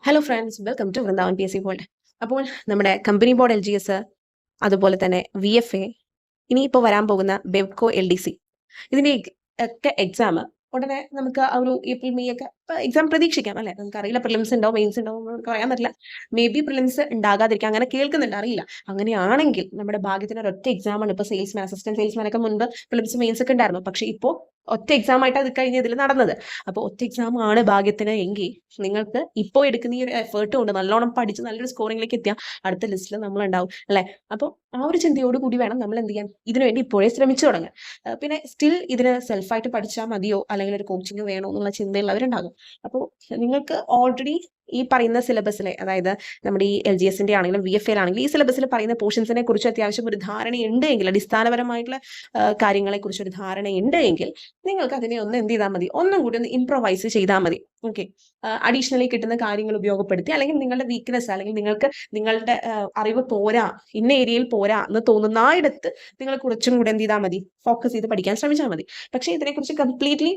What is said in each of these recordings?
Hello friends, welcome to Vrindavan P S C world. അപ്പോൾ നമ്മുടെ company board LGS, അതുപോലെ തന്നെ VFA, ഇനിയിപ്പോൾ വരാൻ പോകുന്ന ബെവ്കോ LDC, ഇതിൻ്റെ ഒക്കെ എക്സാം ഉടനെ നമുക്ക് ആ ഒരു ഏപ്രിൽ മെയ് ഒക്കെ എക്സാം പ്രതീക്ഷിക്കാം അല്ലേ? നമുക്കറിയില്ല പ്രിലിംസ് ഉണ്ടോ മെയിൻസ് ഉണ്ടോ എന്ന് നമുക്ക് പറയാൻ പറ്റില്ല. മേ ബി പ്രിലിംസ് ഉണ്ടാകാതിരിക്കാം, അങ്ങനെ കേൾക്കുന്നുണ്ട്, അറിയില്ല. അങ്ങനെയാണെങ്കിൽ നമ്മുടെ ഭാഗ്യത്തിന് ഒരൊറ്റ എക്സാമാണ് ഇപ്പോൾ സെയിൽസ്മാൻ, അസിസ്റ്റന്റ് സെയിൽസ്മാനൊക്കെ മുൻപ് പ്രിലിംസ് മെയിൻസ് ഒക്കെ ഉണ്ടായിരുന്നു. പക്ഷേ ഇപ്പോൾ ഒറ്റ എക്സാം ആയിട്ട് അത് കഴിഞ്ഞ ഇതിൽ നടന്നത്. അപ്പോൾ ഒറ്റ എക്സാം ആണ് ഭാഗ്യത്തിന് എങ്കിൽ നിങ്ങൾക്ക് ഇപ്പോൾ എടുക്കുന്ന ഈ ഒരു എഫേർട്ട് കൊണ്ട് നല്ലോണം പഠിച്ച് നല്ലൊരു സ്കോറിംഗിലേക്ക് എത്തിയാൽ അടുത്ത ലിസ്റ്റിൽ നമ്മൾ ഉണ്ടാവും അല്ലേ? അപ്പോൾ ആ ഒരു ചിന്തയോട് കൂടി വേണം നമ്മൾ എന്ത് ചെയ്യാൻ, ഇതിനുവേണ്ടി ഇപ്പോഴേ ശ്രമിച്ചു തുടങ്ങാൻ. പിന്നെ സ്റ്റിൽ ഇതിന് സെൽഫായിട്ട് പഠിച്ചാൽ മതിയോ അല്ലെങ്കിൽ ഒരു കോച്ചിങ് വേണോ എന്നുള്ള ചിന്തയുള്ളവരുണ്ടാകും. അപ്പോൾ നിങ്ങൾക്ക് ഓൾറെഡി ഈ പറയുന്ന സിലബസിലെ, അതായത് നമ്മുടെ ഈ LGSന്റെ ആണെങ്കിലും VFA ആണെങ്കിലും ഈ സിലബസിൽ പറയുന്ന പോർഷൻസിനെ കുറിച്ച് അത്യാവശ്യം ഒരു ധാരണയുണ്ട് എങ്കിൽ, അടിസ്ഥാനപരമായിട്ടുള്ള കാര്യങ്ങളെ കുറിച്ച് ഒരു ധാരണയുണ്ട് എങ്കിൽ നിങ്ങൾക്ക് അതിനെ ഒന്ന് എന്ത് ചെയ്താൽ മതി, ഒന്നും കൂടി ഒന്ന് ഇംപ്രൊവൈസ് ചെയ്താൽ മതി. ഓക്കെ, അഡീഷണലി കിട്ടുന്ന കാര്യങ്ങൾ ഉപയോഗപ്പെടുത്തി, അല്ലെങ്കിൽ നിങ്ങളുടെ വീക്ക്നെസ് അല്ലെങ്കിൽ നിങ്ങൾക്ക് നിങ്ങളുടെ അറിവ് പോരാ, ഇന്ന ഏരിയയിൽ പോരാ എന്ന് തോന്നുന്ന ഇടത്ത് നിങ്ങൾ കുറച്ചും കൂടെ എന്ത് ചെയ്താൽ മതി, ഫോക്കസ് ചെയ്ത് പഠിക്കാൻ ശ്രമിച്ചാൽ മതി. പക്ഷേ ഇതിനെക്കുറിച്ച് കംപ്ലീറ്റ്ലി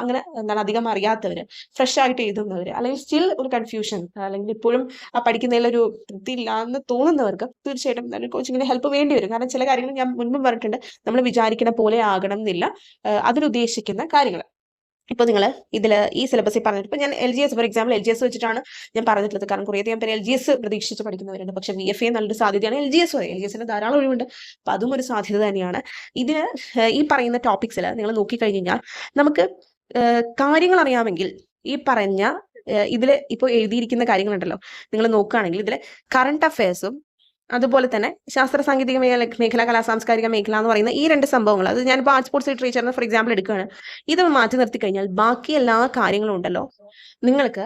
അങ്ങനെ എന്താണ് അധികം അറിയാത്തവർ, ഫ്രഷ് ആയിട്ട് എഴുതുന്നവർ, അല്ലെങ്കിൽ സ്റ്റിൽ ഒരു കൺഫ്യൂഷൻ, അല്ലെങ്കിൽ ഇപ്പോഴും പഠിക്കുന്നതിലൊരു തൃപ്തി ഇല്ല എന്ന് തോന്നുന്നവർക്ക് തീർച്ചയായിട്ടും എന്താണ് കോച്ചിങ്ങിന് ഹെൽപ്പ് വേണ്ടി വരും. കാരണം ചില കാര്യങ്ങൾ ഞാൻ മുൻപും പറഞ്ഞിട്ടുണ്ട്, നമ്മൾ വിചാരിക്കുന്ന പോലെ ആകണം എന്നില്ല അതിലുദ്ദേശിക്കുന്ന കാര്യങ്ങൾ. ഇപ്പോൾ നിങ്ങൾ ഇതിൽ ഈ സിലബസിൽ പറഞ്ഞിട്ട്, ഇപ്പോൾ ഞാൻ LGS ഫോർ എക്സാമ്പിൾ LGS വെച്ചിട്ടാണ് ഞാൻ പറഞ്ഞിട്ടുള്ളത്. കാരണം കുറേയധികം പേര് LGS പ്രതീക്ഷിച്ച് പഠിക്കുന്നവരുണ്ട്. പക്ഷേ VFA നല്ലൊരു സാധ്യതയാണ്. LGSന് ധാരാളം ഒഴിവുണ്ട്. അപ്പം അതും ഒരു സാധ്യത തന്നെയാണ്. ഇതിന് ഈ പറയുന്ന ടോപ്പിക്സിൽ നിങ്ങൾ നോക്കിക്കഴിഞ്ഞാൽ നമുക്ക് കാര്യങ്ങൾ അറിയാമെങ്കിൽ ഈ പറഞ്ഞ ഇതിൽ ഇപ്പോൾ എഴുതിയിരിക്കുന്ന കാര്യങ്ങളുണ്ടല്ലോ, നിങ്ങൾ നോക്കുകയാണെങ്കിൽ ഇതിൽ കറണ്ട് അഫയേഴ്സും അതുപോലെ തന്നെ ശാസ്ത്ര സാങ്കേതിക മേഖല, കലാ സാംസ്കാരിക മേഖല എന്ന് പറയുന്ന ഈ രണ്ട് സംഭവങ്ങൾ, അത് ഞാനിപ്പോൾ ആർട്സ് സ്പോർട്സ് ലിറ്ററേച്ചറിന് ഫോർ എക്സാമ്പിൾ എടുക്കുകയാണ്. ഇത് മാറ്റി നിർത്തി കഴിഞ്ഞാൽ ബാക്കി എല്ലാ കാര്യങ്ങളും ഉണ്ടല്ലോ, നിങ്ങൾക്ക്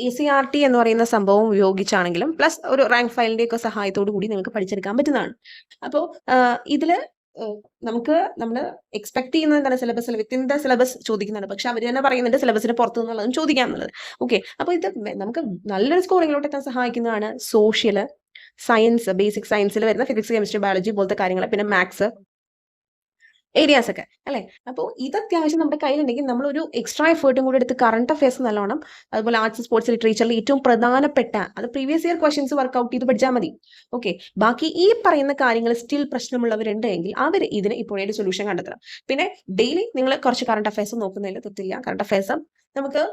ECRT എന്ന് പറയുന്ന സംഭവം ഉപയോഗിച്ചാണെങ്കിലും പ്ലസ് ഒരു റാങ്ക് ഫയലിന്റെ ഒക്കെ സഹായത്തോടു കൂടി നിങ്ങൾക്ക് പഠിച്ചെടുക്കാൻ പറ്റുന്നതാണ്. അപ്പോൾ ഇതിൽ നമ്മൾ എക്സ്പെക്ട് ചെയ്യുന്നത് എന്താണ്, സിലബസിൽ വിത്തിൻ ദ സിലബസ് ചോദിക്കുന്നുണ്ട്. പക്ഷെ അവർ തന്നെ പറയുന്നുണ്ട് സിലബസിന് പുറത്തു നിന്നുള്ളതും ചോദിക്കാന്നുള്ളത്. ഓക്കെ, അപ്പോൾ ഇത് നമുക്ക് നല്ലൊരു സ്കോറിങ്ങിലോട്ട് എത്താൻ സഹായിക്കുന്നതാണ്. സോഷ്യൽ സയൻസ്, ബേസിക് സയൻസിൽ വരുന്ന ഫിസിക്സ്, കെമിസ്ട്രി, ബയോളജി പോലത്തെ കാര്യങ്ങൾ, പിന്നെ മാത്സ് ഏരിയാസ് ഒക്കെ അല്ലേ? അപ്പോൾ ഇത് അത്യാവശ്യം നമ്മുടെ കയ്യിലുണ്ടെങ്കിൽ നമ്മളൊരു എക്സ്ട്രാ എഫേർട്ടും കൂടി എടുത്ത് കറണ്ട് അഫയേഴ്സ് നല്ലോണം, അതുപോലെ ആർട്സ് സ്പോർട്സ് ലിറ്ററേച്ചറിൽ ഏറ്റവും പ്രധാനപ്പെട്ട അത് പ്രീവിയസ് ഇയർ ക്വസ്റ്റ്യൻസ് വർക്ക്ഔട്ട് ചെയ്ത് പഠിച്ചാൽ മതി. ഓക്കെ, ബാക്കി ഈ പറയുന്ന കാര്യങ്ങൾ സ്റ്റിൽ പ്രശ്നമുള്ളവരുണ്ട് എങ്കിൽ അവർ ഇതിന് ഇപ്പോഴേ ഒരു സൊല്യൂഷൻ കണ്ടെത്തണം. പിന്നെ ഡെയിലി നിങ്ങൾ കുറച്ച് കറണ്ട് അഫയേഴ്സ് നോക്കുന്നതിൽ തെറ്റില്ല. കറണ്ട് അഫയേഴ്സ് നമുക്ക്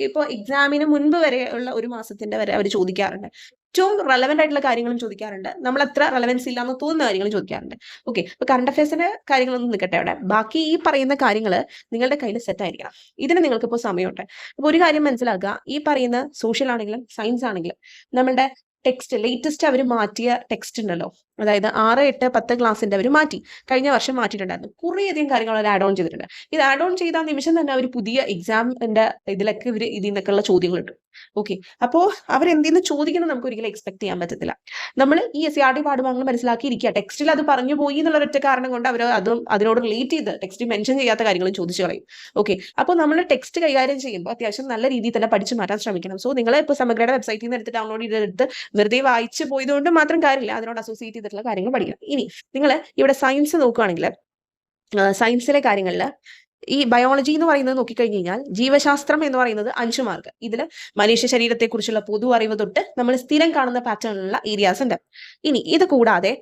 ഇപ്പോൾ എക്സാമിന് മുൻപ് വരെ ഉള്ള ഒരു മാസത്തിന്റെ വരെ അവർ ചോദിക്കാറുണ്ട്. ഏറ്റവും റെലവെന്റ് ആയിട്ടുള്ള കാര്യങ്ങളും ചോദിക്കാറുണ്ട്. നമ്മൾ അത്ര റെലവൻസ് ഇല്ലാന്ന് തോന്നുന്ന കാര്യങ്ങളും ചോദിക്കാറുണ്ട്. ഓക്കെ, ഇപ്പൊ കറണ്ട് അഫയേഴ്സിന്റെ കാര്യങ്ങളൊന്നും നിൽക്കട്ടെ അവിടെ. ബാക്കി ഈ പറയുന്ന കാര്യങ്ങൾ നിങ്ങളുടെ കയ്യിൽ സെറ്റ് ആയിരിക്കണം. ഇതിന് നിങ്ങൾക്ക് ഇപ്പോൾ സമയമുണ്ട്. അപ്പൊ ഒരു കാര്യം മനസ്സിലാക്കുക, ഈ പറയുന്ന സോഷ്യൽ ആണെങ്കിലും സയൻസ് ആണെങ്കിലും നമ്മളുടെ ടെക്സ്റ്റ് ലേറ്റസ്റ്റ് അവർ മാറ്റിയ ടെക്സ്റ്റ് ഉണ്ടല്ലോ, അതായത് 6, 8, 10 ക്ലാസ്സിന്റെ അവർ മാറ്റി, കഴിഞ്ഞ വർഷം മാറ്റിയിട്ടുണ്ടായിരുന്നു. കുറേയധികം കാര്യങ്ങൾ അവർ ആഡ് ഓൺ ചെയ്തിട്ടുണ്ട്. ഇത് ആഡ് ഓൺ ചെയ്ത നിമിഷം തന്നെ അവർ പുതിയ എക്സാമിന്റെ ഇതിലൊക്കെ ഇവർ ഇതിൽ നിന്നൊക്കെയുള്ള ചോദ്യങ്ങൾ ഇട്ടു. ഓക്കെ, അപ്പോൾ അവരെന്തെന്ന് ചോദിക്കണം നമുക്ക് ഒരിക്കലും എക്സ്പെക്ട് ചെയ്യാൻ പറ്റത്തില്ല. നമ്മൾ ഈ SCRT പാഠഭാഗങ്ങൾ മനസ്സിലാക്കിയിരിക്കുക, ടെക്സ്റ്റിൽ അത് പറഞ്ഞു പോയി എന്നുള്ള ഒറ്റ കാരണം കൊണ്ട് അവർ അതും അതിനോട് റിലേറ്റ് ചെയ്ത് ടെക്സ്റ്റ് മെൻഷൻ ചെയ്യാത്ത കാര്യങ്ങളും ചോദിച്ചു കളയും. ഓക്കെ, അപ്പോൾ നമ്മൾ ടെക്സ്റ്റ് കൈകാര്യം ചെയ്യുമ്പോൾ അത്യാവശ്യം നല്ല രീതിയിൽ തന്നെ പഠിച്ചു മാറ്റാൻ ശ്രമിക്കണം. സോ നിങ്ങൾ ഇപ്പോൾ സമഗ്രയുടെ വെബ്സൈറ്റിൽ നിന്ന് എടുത്ത് ഡൗൺലോഡ് ചെയ്തെടുത്ത് വെറുതെ വായിച്ചു പോയതുകൊണ്ട് മാത്രം കാര്യമില്ല, അതിനോട് അസോസിയേറ്റ് ചെയ്തിട്ടുള്ള കാര്യങ്ങൾ പഠിക്കണം. ഇനി നിങ്ങൾ ഇവിടെ സയൻസ് നോക്കുകയാണെങ്കിൽ സയൻസിലെ കാര്യങ്ങളിൽ ഈ ബയോളജി എന്ന് പറയുന്നത് നോക്കിക്കഴിഞ്ഞ് കഴിഞ്ഞാൽ ജീവശാസ്ത്രം എന്ന് പറയുന്നത് 5 മാർക്ക്. ഇതിൽ മനുഷ്യ ശരീരത്തെക്കുറിച്ചുള്ള പൊതു അറിവ് തൊട്ട് നമ്മൾ സ്ഥിരം കാണുന്ന പാറ്റേണിലുള്ള ഏരിയാസ് ഉണ്ട്. ഇനി ഇത് കൂടാതെ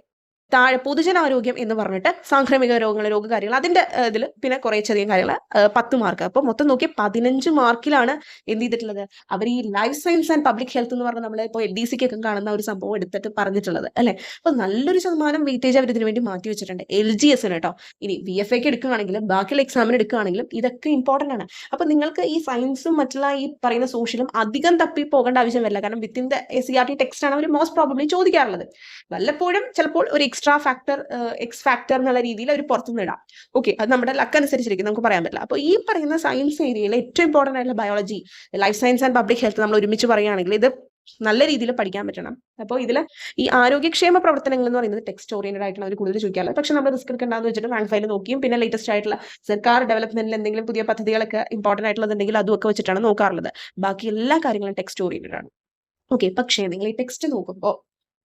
താഴെ പൊതുജനാരോഗ്യം എന്ന് പറഞ്ഞിട്ട് സാംക്രമിക രോഗങ്ങൾ, രോഗകാര്യങ്ങൾ, അതിന്റെ ഇതിൽ പിന്നെ കുറേ ചെറിയ കാര്യങ്ങൾ 10 മാർക്ക്. അപ്പോൾ മൊത്തം നോക്കി 15 മാർക്കിലാണ് എന്ത് ചെയ്തിട്ടുള്ളത്, അവർ ഈ life science and public health എന്ന് പറഞ്ഞാൽ നമ്മൾ ഇപ്പോൾ LDCക്ക് ഒക്കെ കാണുന്ന ഒരു സംഭവം എടുത്തിട്ട് പറഞ്ഞിട്ടുള്ളത് അല്ലേ? അപ്പോൾ നല്ലൊരു ശതമാനം വെയിറ്റേജ് അവർ ഇതിനു വേണ്ടി മാറ്റി വെച്ചിട്ടുണ്ട് LGSന് കേട്ടോ. ഇനി VFAക്ക് എടുക്കുകയാണെങ്കിലും ബാക്കിയുള്ള എക്സാമിന് എടുക്കുകയാണെങ്കിലും ഇതൊക്കെ ഇമ്പോർട്ടൻ്റ് ആണ്. അപ്പോൾ നിങ്ങൾക്ക് ഈ സയൻസും മറ്റുള്ള ഈ പറയുന്ന സോഷ്യലും അധികം തപ്പി പോകേണ്ട ആവശ്യം വരില്ല. കാരണം വിത്തിൻ ദ SCRT ടെക്സ്റ്റ് ആണ് അവർ മോസ്റ്റ് പ്രോബബ്ലി ചോദിക്കാറുള്ളത്. വല്ലപ്പോഴും ചിലപ്പോൾ ഒരു എക്സ്ട്രാ ഫാക്ടർ, എക്സ് ഫാക്ടർ എന്നുള്ള രീതിയിൽ അവർ പുറത്തുനിന്ന് ഇടാം. ഓക്കെ, അത് നമ്മുടെ ലക്ക് അനുസരിച്ചിരിക്കും, നമുക്ക് പറയാൻ പറ്റില്ല. അപ്പോൾ ഈ പറയുന്ന സയൻസ് ഏരിയയിലെ ഏറ്റവും ഇമ്പോർട്ടൻ്റ് ആയിട്ടുള്ള biology, life science and public health നമ്മൾ ഒരുമിച്ച് പറയുകയാണെങ്കിൽ ഇത് നല്ല രീതിയിൽ പഠിക്കാൻ പറ്റണം. അപ്പോൾ ഇതിൽ ഈ ആരോഗ്യക്ഷേമ പ്രവർത്തനങ്ങൾ എന്ന് പറയുന്നത് ടെക്സ്റ്റ് ഓറിയന്റഡ് ആയിട്ടാണ് അവർ കൂടുതൽ ചോദിക്കാറുള്ളത്. പക്ഷെ നമ്മൾ റിസ്ക് എടുക്കേണ്ടതെന്ന് വെച്ചിട്ട് റാങ്ക് ഫയൽ നോക്കിയും പിന്നെ ലേറ്റസ്റ്റ് ആയിട്ടുള്ള സർക്കാർ ഡെവലപ്മെന്റിൽ എന്തെങ്കിലും പുതിയ പദ്ധതികളൊക്കെ ഇമ്പോർട്ടൻ്റ് ആയിട്ടുള്ളതുണ്ടെങ്കിൽ അതുമൊക്കെ വെച്ചിട്ടാണ് നോക്കാറുള്ളത്. ബാക്കി എല്ലാ കാര്യങ്ങളും ടെക്സ്റ്റ് ഓറിയന്റഡ് ആണ്. ഓക്കെ, പക്ഷേ നിങ്ങൾ ഈ ടെക്സ്റ്റ് നോക്കുമ്പോൾ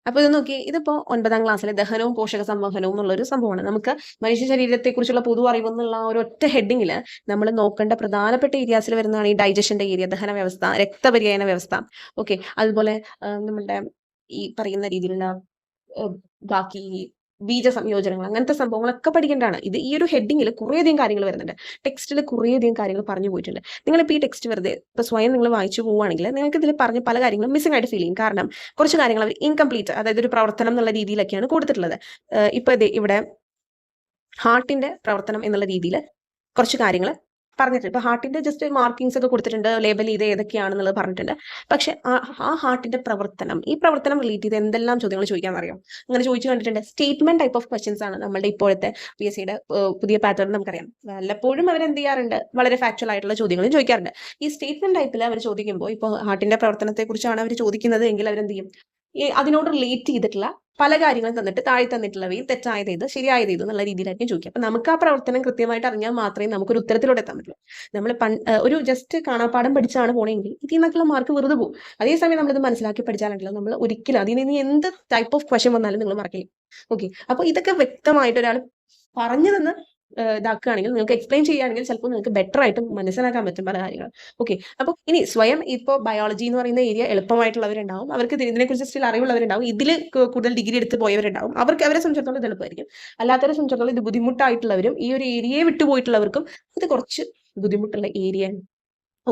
അപ്പോൾ ഇത് നോക്കി, ഇതിപ്പോൾ 9ാം ക്ലാസ്സിലെ ദഹനവും പോഷക സംവഹനവും എന്നുള്ളൊരു സംഭവമാണ്. നമുക്ക് മനുഷ്യ ശരീരത്തെക്കുറിച്ചുള്ള പൊതു അറിവ് എന്നുള്ള ഒരു ഒറ്റ ഹെഡിങ്ങിൽ നമ്മൾ നോക്കേണ്ട പ്രധാനപ്പെട്ട ഏരിയാസിൽ വരുന്നതാണ് ഈ ഡൈജഷന്റെ ഏരിയ, ദഹന വ്യവസ്ഥ, രക്തപര്യന വ്യവസ്ഥ, ഓക്കെ, അതുപോലെ നമ്മളുടെ ഈ പറയുന്ന രീതിയിലുള്ള ബാക്കി ബീജ സംയോജനങ്ങൾ, അങ്ങനത്തെ സംഭവങ്ങളൊക്കെ പഠിക്കേണ്ടതാണ്. ഇത് ഈ ഒരു ഹെഡിങ്ങിൽ കുറേയധികം കാര്യങ്ങൾ വരുന്നുണ്ട്. ടെക്സ്റ്റിൽ കുറേയധികം കാര്യങ്ങൾ പറഞ്ഞു പോയിട്ടുണ്ട്. നിങ്ങളിപ്പോൾ ഈ ടെക്സ്റ്റ് വെറുതെ ഇപ്പോൾ സ്വയം നിങ്ങൾ വായിച്ചു പോവുകയാണെങ്കിൽ നിങ്ങൾക്ക് ഇതിൽ പറഞ്ഞ പല കാര്യങ്ങളും മിസ്സിംഗ് ആയിട്ട് ഫീൽ ചെയ്യും. കാരണം കുറച്ച് കാര്യങ്ങൾ അവർ ഇൻകംപ്ലീറ്റ്, അതായത് ഒരു പ്രവർത്തനം എന്നുള്ള രീതിയിലൊക്കെയാണ് കൊടുത്തിട്ടുള്ളത്. ഇപ്പോൾ ഇവിടെ ഹാർട്ടിന്റെ പ്രവർത്തനം എന്നുള്ള രീതിയിൽ കുറച്ച് കാര്യങ്ങൾ പറഞ്ഞിട്ടുണ്ട്. ഇപ്പോൾ ഹാർട്ടിന്റെ ജസ്റ്റ് മാർക്കിങ്സ് ഒക്കെ കൊടുത്തിട്ടുണ്ട്, ലേബൽ ചെയ്ത് ഏതൊക്കെയാണെന്നുള്ളത് പറഞ്ഞിട്ടുണ്ട്. പക്ഷെ ആ ഹാർട്ടിന്റെ പ്രവർത്തനം, ഈ പ്രവർത്തനം റിലേറ്റ് ചെയ്ത് എന്തെല്ലാം ചോദ്യങ്ങൾ ചോദിക്കാൻ അറിയാം, അങ്ങനെ ചോദിച്ചു കണ്ടിട്ടുണ്ട്. സ്റ്റേറ്റ്മെന്റ് ടൈപ്പ് ഓഫ് ക്വസ്റ്റ്യൻസ് ആണ് നമ്മുടെ ഇപ്പോഴത്തെ PSCയുടെ പുതിയ പാറ്റേൺ നമുക്കറിയാം. വല്ലപ്പോഴും അവർ എന്ത് ചെയ്യാറുണ്ട്, വളരെ ഫാക്ച്വൽ ആയിട്ടുള്ള ചോദ്യങ്ങളും ചോദിക്കാറുണ്ട്. ഈ സ്റ്റേറ്റ്മെന്റ് ടൈപ്പിൽ അവർ ചോദിക്കുമ്പോൾ, ഇപ്പോൾ ഹാർട്ടിന്റെ പ്രവർത്തനത്തെ കുറിച്ചാണ് അവർ ചോദിക്കുന്നത് എങ്കിൽ അവരെന്ത് ചെയ്യും, അതിനോട് റിലേറ്റ് ചെയ്തിട്ടുള്ള പല കാര്യങ്ങളും തന്നിട്ട് താഴെ തന്നിട്ടുള്ളവയും തെറ്റായത് ഏത് ശരിയായത് ഏത് എന്നുള്ള രീതിയിലായിരിക്കും ചോദിക്കുക. അപ്പൊ നമുക്ക് ആ പ്രവർത്തനം കൃത്യമായിട്ട് അറിഞ്ഞാൽ മാത്രമേ നമുക്കൊരു ഉത്തരത്തിലൂടെ എത്താൻ പറ്റുള്ളൂ. നമ്മൾ ഒരു ജസ്റ്റ് കാണാപ്പാഠം പഠിച്ചാണ് പോണെങ്കിൽ ഇതിൽ നിന്നൊക്കെയുള്ള മാർക്ക് വെറുതെ പോകും. അതേസമയം നമ്മളിത് മനസ്സിലാക്കി പഠിച്ചാലുണ്ടല്ലോ, നമ്മൾ ഒരിക്കലും അതിൽ നിന്ന് എന്ത് ടൈപ്പ് ഓഫ് ക്വസ്റ്റ്യൻ വന്നാലും നിങ്ങൾ മറക്കില്ല. ഓക്കെ, അപ്പൊ ഇതൊക്കെ വ്യക്തമായിട്ട് ഒരാൾ പറഞ്ഞു തന്ന് ഇതാക്കുകയാണെങ്കിൽ, നിങ്ങൾക്ക് എക്സ്പ്ലെയിൻ ചെയ്യുകയാണെങ്കിൽ ചിലപ്പോൾ നിങ്ങൾക്ക് ബെറ്റർ ആയിട്ട് മനസ്സിലാക്കാൻ പറ്റും പല കാര്യങ്ങൾ. ഓക്കെ, അപ്പോൾ ഇനി സ്വയം ഇപ്പോൾ ബയോളജി എന്ന് പറയുന്ന ഏരിയ എളുപ്പമായിട്ടുള്ളവരുണ്ടാവും, അവർക്ക് ഇതിനെക്കുറിച്ച് സ്റ്റിൽ അറിവുള്ളവരുണ്ടാവും, ഇതിൽ കൂടുതൽ ഡിഗ്രി എടുത്ത് പോയവരുണ്ടാവും, അവരെ സംബന്ധിച്ചിടത്തോളം ഇത് എളുപ്പമായിരിക്കും. അല്ലാത്തവരെ സംബന്ധിച്ചിടത്തോളം ഇത് ബുദ്ധിമുട്ടായിട്ടുള്ളവരും ഈ ഒരു ഏരിയയെ വിട്ടുപോയിട്ടുള്ളവർക്കും ഇത് കുറച്ച് ബുദ്ധിമുട്ടുള്ള ഏരിയയാണ്.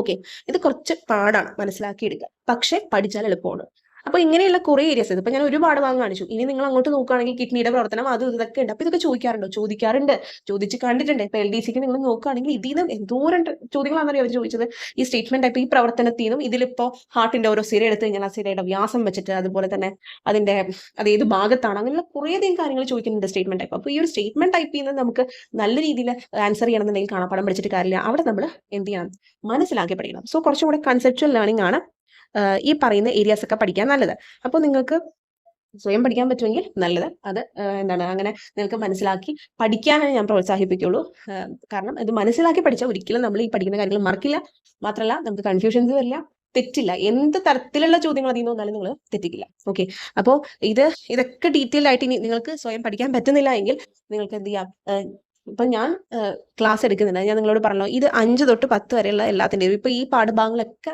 ഓക്കെ, ഇത് കുറച്ച് പാടാണ് മനസ്സിലാക്കിയെടുക്കുക, പക്ഷെ പഠിച്ചാൽ എളുപ്പമാണ്. അപ്പോൾ ഇങ്ങനെയുള്ള കുറേ ഏരിയസ്, ഇതിപ്പോൾ ഞാൻ ഒരുപാട് ഭാഗം കാണിച്ചു. ഇനി നിങ്ങൾ അങ്ങോട്ട് നോക്കുകയാണെങ്കിൽ കിഡ്നിയുടെ പ്രവർത്തനം അത് ഇതൊക്കെ ഉണ്ട്. അപ്പോൾ ഇതൊക്കെ ചോദിക്കാറുണ്ട്, ചോദിച്ച് കണ്ടിട്ടുണ്ട്. ഇപ്പോൾ LDCക്ക് നിങ്ങൾ നോക്കുകയാണെങ്കിൽ ഇതിൽ നിന്ന് എന്തോരം ചോദ്യങ്ങളാണെന്നറിയോ അവർ ചോദിച്ചത്. ഈ സ്റ്റേറ്റ്മെന്റ് ടൈപ്പ്, ഈ പ്രവർത്തനത്തിൽ നിന്നും ഇതിലിപ്പോൾ ഹാർട്ടിന്റെ ഓരോ സിര എടുത്ത് കഴിഞ്ഞാൽ ആ സിരയുടെ വ്യാസം വെച്ചിട്ട്, അതുപോലെ തന്നെ അതിന്റെ അത് ഏത് ഭാഗത്താണ്, അങ്ങനെയുള്ള കുറേയധികം കാര്യങ്ങൾ ചോദിക്കുന്നുണ്ട് സ്റ്റേറ്റ്മെന്റ് ടൈപ്പ്. അപ്പോൾ ഈ ഒരു സ്റ്റേറ്റ്മെന്റ് ടൈപ്പ് ചെയ്യുന്നത് നമുക്ക് നല്ല രീതിയിൽ ആൻസർ ചെയ്യണമെന്നുണ്ടെങ്കിൽ കാണാപ്പാഠം പഠിച്ചിട്ട് കാര്യമില്ല. അവിടെ നമ്മൾ എന്ത് ചെയ്യണം, മനസ്സിലാക്കി പഠിക്കണം. സോ കുറച്ചും കൂടെ കൺസെപ്ച്വൽ ലേണിംഗ് ആണ് ഈ പറയുന്ന ഏരിയാസ് ഒക്കെ പഠിക്കാൻ നല്ലത്. അപ്പോൾ നിങ്ങൾക്ക് സ്വയം പഠിക്കാൻ പറ്റുമെങ്കിൽ നല്ലത്. അത് അങ്ങനെ നിങ്ങൾക്ക് മനസ്സിലാക്കി പഠിക്കാനാണ് ഞാൻ പ്രോത്സാഹിപ്പിക്കുള്ളൂ. കാരണം ഇത് മനസ്സിലാക്കി പഠിച്ചാൽ ഒരിക്കലും നമ്മൾ ഈ പഠിക്കുന്ന കാര്യങ്ങൾ മറക്കില്ല. മാത്രമല്ല നമുക്ക് കൺഫ്യൂഷൻസ് വരില്ല, തെറ്റില്ല. എന്ത് തരത്തിലുള്ള ചോദ്യങ്ങൾ അതിൽ നിന്ന് വന്നാലും നിങ്ങൾ തെറ്റിക്കില്ല. ഓക്കെ, അപ്പോൾ ഇതൊക്കെ ഡീറ്റെയിൽ ആയിട്ട് ഇനി നിങ്ങൾക്ക് സ്വയം പഠിക്കാൻ പറ്റുന്നില്ല എങ്കിൽ നിങ്ങൾക്ക് എന്ത് ചെയ്യാം, ഇപ്പം ഞാൻ ക്ലാസ് എടുക്കുന്നുണ്ട്. ഞാൻ നിങ്ങളോട് പറഞ്ഞല്ലോ, ഇത് 5 തൊട്ട് 10 വരെയുള്ള എല്ലാത്തിൻ്റെയും ഇപ്പോൾ ഈ പാഠഭാഗങ്ങളൊക്കെ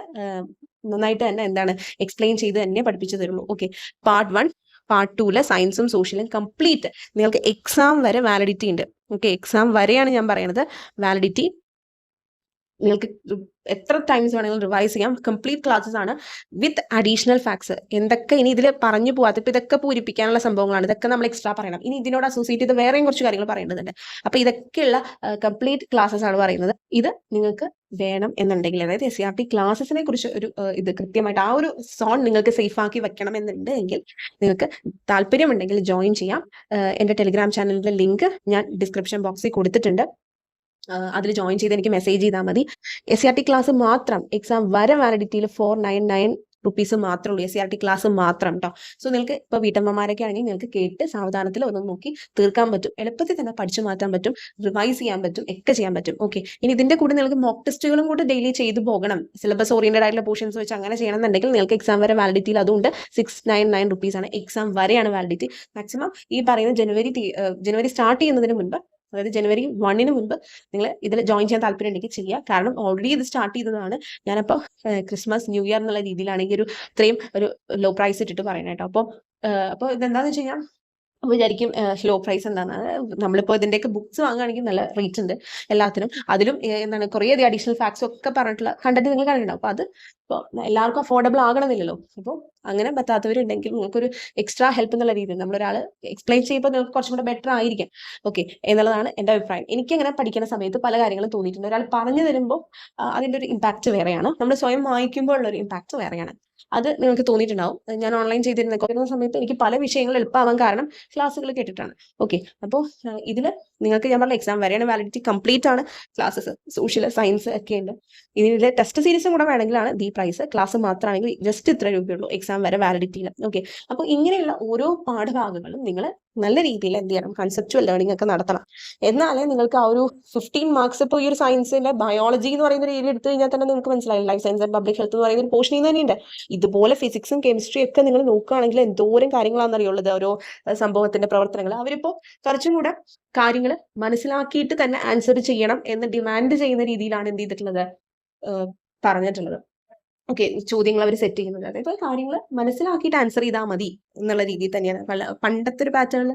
നന്നായിട്ട് തന്നെ എക്സ്പ്ലെയിൻ ചെയ്ത് തന്നെ പഠിപ്പിച്ചു തരുള്ളൂ. ഓക്കെ, പാർട്ട് 1 പാർട്ട് 2 സയൻസും സോഷ്യലും കംപ്ലീറ്റ് നിങ്ങൾക്ക് എക്സാം വരെ വാലിഡിറ്റി ഉണ്ട്. ഓക്കെ, എക്സാം വരെയാണ് ഞാൻ പറയുന്നത് വാലിഡിറ്റി. നിങ്ങൾക്ക് എത്ര ടൈംസ് വേണമെങ്കിലും റിവൈസ് ചെയ്യാം. കംപ്ലീറ്റ് ക്ലാസ്സസ് ആണ് വിത്ത് അഡീഷണൽ ഫാക്ട്സ്. എന്തൊക്കെ ഇനി ഇതിൽ പറഞ്ഞു പോകാത്ത, ഇപ്പം ഇതൊക്കെ പൂരിപ്പിക്കാനുള്ള സംഭവങ്ങളാണ്, ഇതൊക്കെ നമ്മൾ എക്സ്ട്രാ പറയണം. ഇനി ഇതിനോട് അസോസിയേറ്റ് ചെയ്ത് വേറെയും കുറച്ച് കാര്യങ്ങൾ പറയേണ്ടതുണ്ട്. അപ്പോൾ ഇതൊക്കെയുള്ള കംപ്ലീറ്റ് ക്ലാസ്സസ് ആണ് പറയുന്നത്. ഇത് നിങ്ങൾക്ക് വേണം എന്നുണ്ടെങ്കിൽ, അതായത് SCRT ക്ലാസ്സസിനെ കുറിച്ച് ഒരു ഇത് കൃത്യമായിട്ട് ആ ഒരു സോൺ നിങ്ങൾക്ക് സേഫ് ആക്കി വെക്കണം എന്നുണ്ടെങ്കിൽ നിങ്ങൾക്ക് താല്പര്യമുണ്ടെങ്കിൽ ജോയിൻ ചെയ്യാം. എൻ്റെ ടെലിഗ്രാം ചാനലിൻ്റെ ലിങ്ക് ഞാൻ ഡിസ്ക്രിപ്ഷൻ ബോക്സിൽ കൊടുത്തിട്ടുണ്ട്. അതിൽ ജോയിൻ ചെയ്ത് എനിക്ക് മെസ്സേജ് ചെയ്താൽ മതി. SCRT ക്ലാസ് മാത്രം എക്സാം വരെ വാലിഡിറ്റിയിൽ 499 റുപ്പീസ് മാത്രമേ ഉള്ളൂ. SCRT ക്ലാസ് മാത്രം കേട്ടോ. സോ നിങ്ങൾക്ക് ഇപ്പോൾ വീട്ടമ്മമാരൊക്കെ ആണെങ്കിൽ നിങ്ങൾക്ക് കേട്ട് സാവധാനത്തിൽ ഒന്ന് നോക്കി തീർക്കാൻ പറ്റും. എളുപ്പത്തിൽ തന്നെ പഠിച്ചു മാറ്റാൻ പറ്റും, റിവൈസ് ചെയ്യാൻ പറ്റും, ഒക്കെ ചെയ്യാൻ പറ്റും. ഓക്കെ, ഇനി ഇതിന്റെ കൂടെ നിങ്ങൾക്ക് മോക്ക് ടെസ്റ്റുകളും കൂടെ ഡെയിലി ചെയ്തു പോകണം. സിലബസ് ഓറിയന്റഡ് ആയിട്ടുള്ള പോർഷൻസ് വെച്ച് അങ്ങനെ ചെയ്യണമെന്നുണ്ടെങ്കിൽ നിങ്ങൾക്ക് എക്സാം വരെ വാലിഡിറ്റിയിൽ അതുകൊണ്ട് 699 റുപ്പീസ് ആണ്. എക്സാം വരെയാണ് വാലിഡിറ്റി. മാക്സിമം ഈ പറയുന്ന ജനുവരി സ്റ്റാർട്ട് ചെയ്യുന്നതിന് മുൻപ്, അതായത് ജനുവരി 1 മുൻപ് നിങ്ങൾ ഇതിൽ ജോയിൻ ചെയ്യാൻ താല്പര്യം ഉണ്ടെങ്കിൽ ചെയ്യുക. കാരണം ഓൾറെഡി ഇത് സ്റ്റാർട്ട് ചെയ്തതാണ്. ഞാനപ്പോൾ ക്രിസ്മസ് ന്യൂ ഇയർ എന്നുള്ള രീതിയിലാണെങ്കിൽ ഇത്രയും ഒരു ലോ പ്രൈസ് ഇട്ടിട്ട് പറയണം കേട്ടോ. അപ്പോൾ ഇതെന്താണെന്ന് വെച്ച് കഴിഞ്ഞാൽ വിചാരിക്കും ലോ പ്രൈസ് എന്താണ്, നമ്മളിപ്പോൾ ഇതിൻ്റെയൊക്കെ ബുക്സ് വാങ്ങുകയാണെങ്കിൽ നല്ല റേറ്റ് ഉണ്ട് എല്ലാത്തിനും. അതിലും കുറേയധികം അഡീഷണൽ ഫാക്ട്സ് ഒക്കെ പറഞ്ഞിട്ടുള്ള കണ്ടന്റ് നിങ്ങൾ കണ്ടിട്ടുണ്ടാവും. അപ്പോൾ അത് ഇപ്പോൾ എല്ലാവർക്കും അഫോർഡബിൾ ആകണമെന്നില്ലല്ലോ. അപ്പോൾ അങ്ങനെ പറ്റാത്തവരുണ്ടെങ്കിൽ നിങ്ങൾക്കൊരു എക്സ്ട്രാ ഹെൽപ്പ് എന്നുള്ള രീതിയിൽ നമ്മളൊരാൾ എക്സ്പ്ലെയിൻ ചെയ്യുമ്പോൾ നിങ്ങൾക്ക് കുറച്ചും കൂടെ ബെറ്റർ ആയിരിക്കും. ഓക്കെ, എന്നുള്ളതാണ് എൻ്റെ അഭിപ്രായം. എനിക്കങ്ങനെ പഠിക്കുന്ന സമയത്ത് പല കാര്യങ്ങളും തോന്നിയിട്ടുണ്ട്. ഒരാൾ പറഞ്ഞു തരുമ്പോൾ അതിൻ്റെ ഒരു ഇമ്പാക്റ്റ് വേറെയാണ്, നമ്മൾ സ്വയം വായിക്കുമ്പോൾ ഉള്ളൊരു ഇമ്പാക്റ്റ് വേറെയാണ്. അത് നിങ്ങൾക്ക് തോന്നിയിട്ടുണ്ടാവും. ഞാൻ ഓൺലൈൻ ചെയ്തിരുന്ന സമയത്ത് എനിക്ക് പല വിഷയങ്ങൾ എളുപ്പമാവാൻ കാരണം ക്ലാസ്സുകൾ കേട്ടിട്ടാണ്. ഓക്കെ, അപ്പോൾ ഇതിൽ നിങ്ങൾക്ക് ഞാൻ പറഞ്ഞ എക്സാം വരെയാണ് വാലിഡിറ്റി, കംപ്ലീറ്റ് ആണ് ക്ലാസ്സസ്. സോഷ്യൽ സയൻസ് ഒക്കെ ഉണ്ട്. ഇതിലെ ടെസ്റ്റ് സീരീസും കൂടെ വേണമെങ്കിലാണ് ഈ പ്രൈസ്. ക്ലാസ് മാത്രമാണെങ്കിൽ ജസ്റ്റ് ഇത്ര രൂപയുള്ളൂ എക്സാം വരെ വാലിഡിറ്റിയിൽ. ഓക്കെ, അപ്പോൾ ഇങ്ങനെയുള്ള ഓരോ പാഠഭാഗങ്ങളും നിങ്ങൾ നല്ല രീതിയിൽ എന്ത് ചെയ്യണം, കൺസെപ്റ്റുവൽ ലേണിംഗ് ഒക്കെ നടത്തണം. എന്നാലേ നിങ്ങൾക്ക് ആ ഒരു 15 മാർക്സ് ഇപ്പോൾ ഈ ഒരു സയൻസിന്റെ ബയോളജി എന്ന് പറയുന്ന ഒരു ഏരിയ എടുത്തു കഴിഞ്ഞാൽ തന്നെ നിങ്ങൾക്ക് മനസ്സിലായി, life science and public health എന്ന് പറയുന്ന ഒരു പോർഷൻ തന്നെയുണ്ട്. ഇതുപോലെ ഫിസിക്സും കെമിസ്ട്രിയും ഒക്കെ നിങ്ങൾ നോക്കുകയാണെങ്കിൽ എന്തോരം കാര്യങ്ങളാണെന്നറിയുള്ളത് ഓരോ സംഭവത്തിന്റെ പ്രവർത്തനങ്ങൾ. അവരിപ്പോൾ കുറച്ചും കൂടെ കാര്യങ്ങൾ മനസ്സിലാക്കിയിട്ട് തന്നെ ആൻസർ ചെയ്യണം എന്ന് ഡിമാൻഡ് ചെയ്യുന്ന രീതിയിലാണ് എന്ത് ചെയ്തിട്ടുള്ളത്, പറഞ്ഞിട്ടുള്ളത്. ഓക്കെ, ചോദ്യങ്ങൾ അവർ സെറ്റ് ചെയ്യുന്നത്. അതായത് കാര്യങ്ങൾ മനസ്സിലാക്കിയിട്ട് ആൻസർ ചെയ്താൽ മതി എന്നുള്ള രീതിയിൽ തന്നെയാണ്. പണ്ടത്തെ ഒരു പാറ്റേണിൽ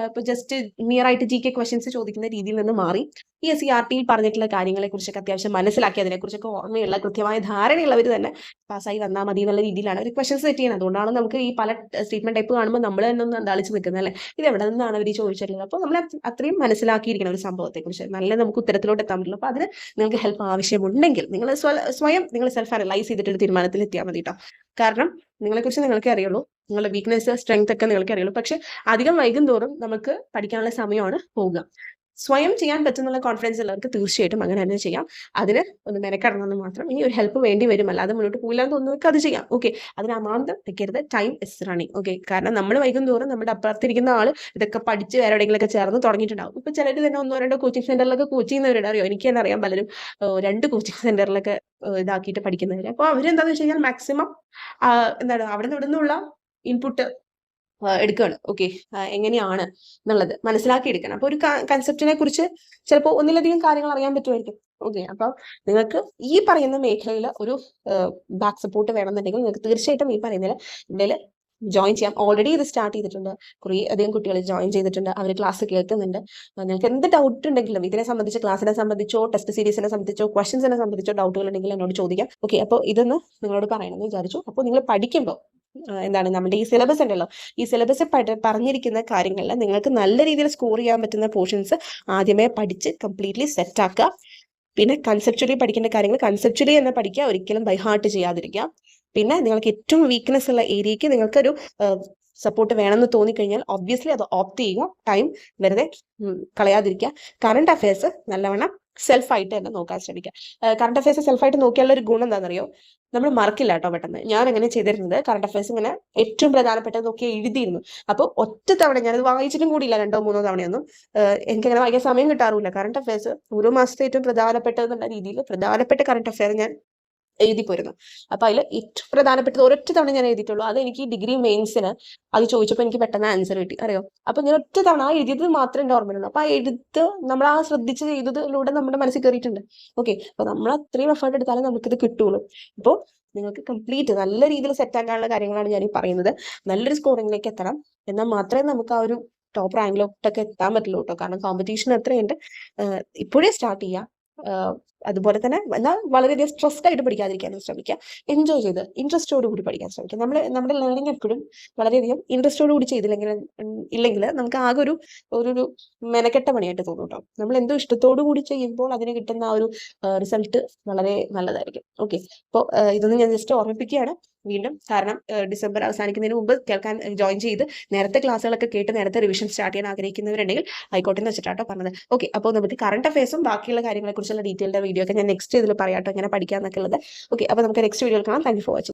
ഇപ്പൊ ജസ്റ്റ് നിയർ ആയിട്ട് GK ക്വസ്റ്റ്യൻസ് ചോദിക്കുന്ന രീതിയിൽ നിന്ന് മാറി ഈ SCERTയിൽ പറഞ്ഞിട്ടുള്ള കാര്യങ്ങളെ കുറിച്ചൊക്കെ അത്യാവശ്യം മനസ്സിലാക്കി അതിനെക്കുറിച്ചൊക്കെ ഓർമ്മയുള്ള കൃത്യമായ ധാരണയുള്ളവർ തന്നെ പാസ്സായി വന്നാൽ മതി എന്നുള്ള രീതിയിലാണ് ഒരു ക്വസ്റ്റ്യൻസ് സെറ്റ് ചെയ്യുന്നത്. അതുകൊണ്ടാണ് നമുക്ക് ഈ പല സ്റ്റേറ്റ്മെന്റ് ടൈപ്പ് കാണുമ്പോൾ നമ്മൾ തന്നെ ഒന്ന് അന്താളിച്ച് നിൽക്കുന്നത് അല്ലേ, ഇത് എവിടെ നിന്നാണ് അവർ ചോദിച്ചിട്ടുള്ളത്. അപ്പോൾ നമ്മൾ അത്രയും മനസ്സിലാക്കിയിരിക്കണം ഒരു സംഭവത്തെക്കുറിച്ച്, നല്ല നമുക്ക് ഉത്തരത്തിലോട്ട് എത്താൻ പറ്റുള്ളൂ. അപ്പോൾ അതിന് നിങ്ങൾക്ക് ഹെൽപ്പ് ആവശ്യമുണ്ടെങ്കിൽ നിങ്ങൾ സ്വയം നിങ്ങൾ സെൽഫ് അനലൈസ് ചെയ്തിട്ട് ഒരു തീരുമാനത്തിൽ എത്തിയാൽ മതി കേട്ടോ. കാരണം നിങ്ങളെക്കുറിച്ച് നിങ്ങൾക്ക് അറിയുള്ളൂ, നിങ്ങളുടെ വീക്ക്നെസ് സ്ട്രെങ്ത് ഒക്കെ നിങ്ങൾക്ക് അറിയുള്ളൂ. പക്ഷെ അധികം വൈകും തോറും നമുക്ക് പഠിക്കാനുള്ള സമയമാണ് പോവുക. സ്വയം ചെയ്യാൻ പറ്റുന്നുള്ള കോൺഫിഡൻസ് ഉള്ളവർക്ക് തീർച്ചയായിട്ടും അങ്ങനെ തന്നെ ചെയ്യാം. അതിന് ഒന്ന് മെനക്കെടണമെന്ന് മാത്രം. ഇനി ഒരു ഹെൽപ്പ് വേണ്ടി വരും, അല്ലാതെ മുന്നോട്ട് പോയില്ലാന്ന് തോന്നുന്നവർക്ക് അത് ചെയ്യാം. ഓക്കെ, അതിന് അമാന്തം വെക്കരുത്. Time is running. ഓക്കെ, കാരണം നമ്മൾ വൈകും തോറും നമ്മുടെ അപ്പുറത്തിരിക്കുന്ന ആള് ഇതൊക്കെ പഠിച്ച് വേറെ എവിടെയെങ്കിലൊക്കെ ചേർന്ന് തുടങ്ങിയിട്ടുണ്ടാവും. ഇപ്പൊ ചിലർ തന്നെ 1-2 കോച്ചിങ് സെന്ററിലൊക്കെ കോച്ച് ചെയ്യുന്നവരുടെ അറിയോ, എനിക്ക് തന്നെ അറിയാം പലരും 2 കോച്ചിങ് സെന്ററിലൊക്കെ ഇതാക്കിയിട്ട് പഠിക്കുന്നവര്. അപ്പോൾ അവരെന്താന്ന് വെച്ച് കഴിഞ്ഞാൽ മാക്സിമം എന്താണ് അവിടെ നിന്നുള്ള ഇൻപുട്ട് എടുക്കുകയാണ്. ഓക്കെ, എങ്ങനെയാണ് എന്നുള്ളത് മനസ്സിലാക്കി എടുക്കണം. അപ്പൊ ഒരു കൺസെപ്റ്റിനെ കുറിച്ച് ചിലപ്പോൾ ഒന്നിലധികം കാര്യങ്ങൾ അറിയാൻ പറ്റുമായിരിക്കും. ഓക്കെ, അപ്പൊ നിങ്ങൾക്ക് ഈ പറയുന്ന മേഖലയിൽ ഒരു ബാക്ക് സപ്പോർട്ട് വേണമെന്നുണ്ടെങ്കിൽ നിങ്ങൾക്ക് തീർച്ചയായിട്ടും ഈ പറയുന്നതിൽ ഇതിൽ ജോയിൻ ചെയ്യാം. ഓൾറെഡി ഇത് സ്റ്റാർട്ട് ചെയ്തിട്ടുണ്ട്, കുറേ അധികം കുട്ടികൾ ജോയിൻ ചെയ്തിട്ടുണ്ട്, അവർ ക്ലാസ് കേൾക്കുന്നുണ്ട്. നിങ്ങൾക്ക് എന്ത് ഡൗട്ട് ഉണ്ടെങ്കിലും ഇതിനെ സംബന്ധിച്ച്, ക്ലാസ്സിനെ സംബന്ധിച്ചോ ടെസ്റ്റ് സീരീസിനെ സംബന്ധിച്ചോ ക്വസ്റ്റ്യൻസിനെ സംബന്ധിച്ചോ ഡൗട്ടുകൾ ഉണ്ടെങ്കിൽ എന്നോട് ചോദിക്കാം. ഓക്കെ, അപ്പോൾ ഇതൊന്ന് നിങ്ങളോട് പറയണമെന്ന് വിചാരിച്ചു. അപ്പോൾ നിങ്ങൾ പഠിക്കുമ്പോൾ എന്താണ് നമ്മുടെ ഈ സിലബസ് ഉണ്ടല്ലോ, ഈ സിലബസ് പറഞ്ഞിരിക്കുന്ന കാര്യങ്ങളിൽ നിങ്ങൾക്ക് നല്ല രീതിയിൽ സ്കോർ ചെയ്യാൻ പറ്റുന്ന പോർഷൻസ് ആദ്യമേ പഠിച്ച് കംപ്ലീറ്റ്ലി സെറ്റ് ആക്കുക. പിന്നെ കൺസെപ്ച്വലി പഠിക്കേണ്ട കാര്യങ്ങൾ കൺസെപ്ച്വലി തന്നെ പഠിക്കുക, ഒരിക്കലും ബൈ ഹാർട്ട് ചെയ്യാതിരിക്കുക. പിന്നെ നിങ്ങൾക്ക് ഏറ്റവും വീക്ക്നെസ് ഉള്ള ഏരിയയ്ക്ക് നിങ്ങൾക്കൊരു സപ്പോർട്ട് വേണമെന്ന് തോന്നിക്കഴിഞ്ഞാൽ ഒബ്വിയസ്ലി അത് ഓപ്റ്റ് ചെയ്യുക. ടൈം വെറുതെ കളയാതിരിക്കുക. കറണ്ട് അഫയേഴ്സ് നല്ലവണ്ണം സെൽഫായിട്ട് തന്നെ നോക്കാൻ ശ്രമിക്കുക. കറണ്ട് അഫയേഴ്സ് സെൽഫായിട്ട് നോക്കിയാലുള്ള ഒരു ഗുണം എന്താണെന്നറിയോ, നമ്മൾ മറക്കില്ല കേട്ടോ പെട്ടെന്ന്. ഞാൻ അങ്ങനെ ചെയ്തിരുന്നത്, കറണ്ട് അഫയേഴ്സ് ഇങ്ങനെ ഏറ്റവും പ്രധാനപ്പെട്ടത് നോക്കി എഴുതിയിരുന്നു. അപ്പോൾ ഒറ്റ തവണ ഞാനത് വായിച്ചിട്ടും കൂടിയില്ല 2-3 തവണയൊന്നും. എനിക്കങ്ങനെ വായിക്കാൻ സമയം കിട്ടാറില്ല. കറണ്ട് അഫയേഴ്സ് ഓരോ മാസത്തെ ഏറ്റവും പ്രധാനപ്പെട്ടതെന്നുള്ള രീതിയിൽ പ്രധാനപ്പെട്ട കറണ്ട് അഫയർ ഞാൻ എഴുതി പോരുന്നു. അപ്പൊ അതിൽ ഏറ്റവും പ്രധാനപ്പെട്ടത് ഒരൊറ്റ തവണ ഞാൻ എഴുതിയിട്ടുള്ളൂ. അത് എനിക്ക് ഡിഗ്രി മെയിൻസിന് അത് ചോദിച്ചപ്പോൾ എനിക്ക് പെട്ടെന്ന് ആൻസർ കിട്ടി, അറിയോ. അപ്പൊ ഞാൻ ഒറ്റ തവണ ആ എഴുതിയത് മാത്രമേ എൻ്റെ ഓർമ്മയുള്ളൂ. അപ്പൊ ആ എഴുത്ത് നമ്മൾ ആ ശ്രദ്ധിച്ച് ചെയ്തതിലൂടെ നമ്മുടെ മനസ്സിൽ കയറിയിട്ടുണ്ട്. ഓക്കെ, അപ്പൊ നമ്മൾ അത്രയും എഫേർട്ട് എടുത്താലും നമുക്കിത് കിട്ടുള്ളൂ. അപ്പോൾ നിങ്ങൾക്ക് കംപ്ലീറ്റ് നല്ല രീതിയിൽ സെറ്റ് ആക്കാനുള്ള കാര്യങ്ങളാണ് ഞാൻ ഈ പറയുന്നത്. നല്ലൊരു സ്കോറിംഗിലേക്ക് എത്തണം, എന്നാൽ മാത്രമേ നമുക്ക് ആ ഒരു ടോപ്പ് റാങ്കിലോട്ടൊക്കെ എത്താൻ പറ്റുള്ളൂ കേട്ടോ. കാരണം കോമ്പറ്റീഷൻ എത്രയുണ്ട്, ഇപ്പോഴേ സ്റ്റാർട്ട് ചെയ്യാം. അതുപോലെ തന്നെ എന്നാൽ വളരെയധികം സ്ട്രെസ്ഡ് ആയിട്ട് പഠിക്കാതിരിക്കാനും ശ്രമിക്കുക. എൻജോയ് ചെയ്ത് ഇൻട്രസ്റ്റോട് കൂടി പഠിക്കാൻ ശ്രമിക്കുക. നമ്മുടെ ലേണിംഗ് എപ്പോഴും വളരെയധികം ഇൻട്രസ്റ്റോട് കൂടി ഇല്ലെങ്കിൽ നമുക്ക് ആകെ ഒരു മെനക്കെട്ട പണിയായിട്ട് തോന്നും കേട്ടോ. നമ്മൾ എന്തോ ഇഷ്ടത്തോടു കൂടി ചെയ്യുമ്പോൾ അതിന് കിട്ടുന്ന ആ ഒരു റിസൾട്ട് വളരെ നല്ലതായിരിക്കും. ഓക്കെ, അപ്പോൾ ഇതൊന്നും ഞാൻ ജസ്റ്റ് ഓർമ്മിപ്പിക്കുകയാണ് വീണ്ടും. കാരണം ഡിസംബർ അവസാനിക്കുന്നതിന് മുമ്പ് കേൾക്കാൻ ജോയിൻ ചെയ്ത് നേരത്തെ ക്ലാസ്സുകളൊക്കെ കേട്ട് നേരത്തെ റിവിഷൻ സ്റ്റാർട്ട് ചെയ്യാൻ ആഗ്രഹിക്കുന്നവരുണ്ടെങ്കിൽ ആയിക്കോട്ടെ എന്ന് വെച്ചിട്ടാട്ടോ പറഞ്ഞത്. ഓക്കെ, അപ്പോൾ നമുക്ക് കറണ്ട് അഫയേഴ്സും ബാക്കിയുള്ള കാര്യങ്ങളെ കുറിച്ചുള്ള ഡീറ്റെയിൽഡ് വീഡിയോ ഒക്കെ ഞാൻ നെക്സ്റ്റ് ഇതിൽ പറയാട്ടോ, എങ്ങനെ പഠിക്കാന്നൊക്കെ ഉള്ളത്. ഓക്കെ, അപ്പോൾ നമുക്ക് നെക്സ്റ്റ് വീഡിയോയിൽ കാണാം. Thank you for watching.